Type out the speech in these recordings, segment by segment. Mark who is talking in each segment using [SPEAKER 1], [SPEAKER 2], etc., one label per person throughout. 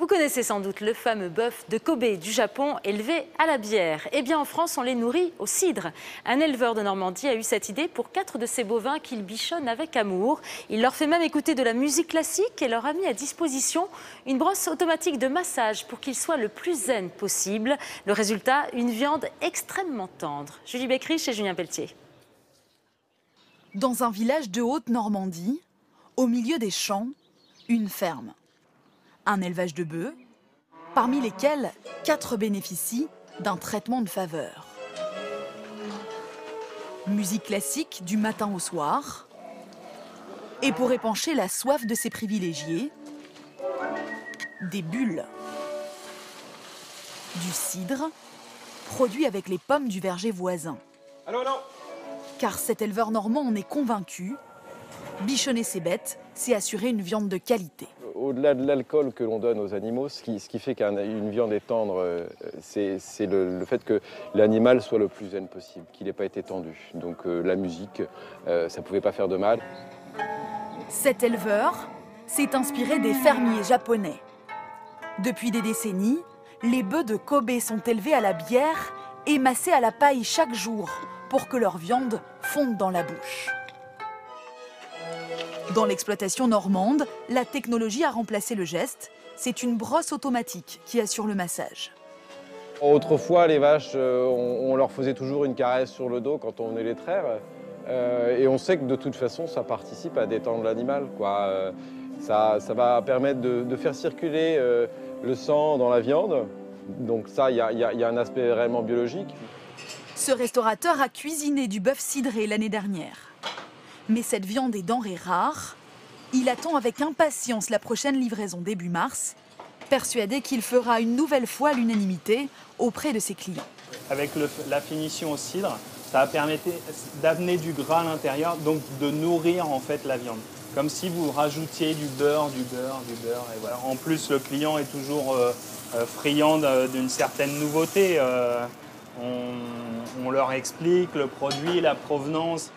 [SPEAKER 1] Vous connaissez sans doute le fameux bœuf de Kobe du Japon élevé à la bière. Eh bien en France, on les nourrit au cidre. Un éleveur de Normandie a eu cette idée pour 4 de ses bovins qu'il bichonne avec amour. Il leur fait même écouter de la musique classique et leur a mis à disposition une brosse automatique de massage pour qu'ils soient le plus zen possible. Le résultat, une viande extrêmement tendre. Julie Beckrich et Julien Pelletier.
[SPEAKER 2] Dans un village de Haute-Normandie, au milieu des champs, une ferme. Un élevage de bœufs, parmi lesquels 4 bénéficient d'un traitement de faveur. Musique classique du matin au soir. Et pour épancher la soif de ses privilégiés, des bulles. Du cidre, produit avec les pommes du verger voisin.
[SPEAKER 3] Allô.
[SPEAKER 2] Car cet éleveur normand en est convaincu, bichonner ses bêtes, c'est assurer une viande de qualité.
[SPEAKER 3] Au-delà de l'alcool que l'on donne aux animaux, ce qui fait qu'une viande est tendre, c'est le fait que l'animal soit le plus zen possible, qu'il n'ait pas été tendu. Donc la musique, ça ne pouvait pas faire de mal.
[SPEAKER 2] Cet éleveur s'est inspiré des fermiers japonais. Depuis des décennies, les bœufs de Kobe sont élevés à la bière et massés à la paille chaque jour pour que leur viande fonde dans la bouche. Dans l'exploitation normande, la technologie a remplacé le geste. C'est une brosse automatique qui assure le massage.
[SPEAKER 3] Autrefois, les vaches, on leur faisait toujours une caresse sur le dos quand on venait les traire. Et on sait que de toute façon, ça participe à détendre l'animal, quoi. Ça va permettre de faire circuler le sang dans la viande. Donc ça, il y a un aspect réellement biologique.
[SPEAKER 2] Ce restaurateur a cuisiné du bœuf cidré l'année dernière. Mais cette viande est denrée rare. Il attend avec impatience la prochaine livraison début mars, persuadé qu'il fera une nouvelle fois l'unanimité auprès de ses clients.
[SPEAKER 4] Avec la finition au cidre, ça a permis d'amener du gras à l'intérieur, donc de nourrir en fait la viande. Comme si vous rajoutiez du beurre. Et voilà. En plus, le client est toujours friand d'une certaine nouveauté. On leur explique le produit, la provenance.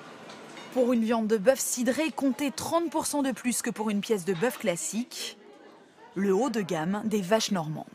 [SPEAKER 2] Pour une viande de bœuf cidré, comptez 30% de plus que pour une pièce de bœuf classique. Le haut de gamme des vaches normandes.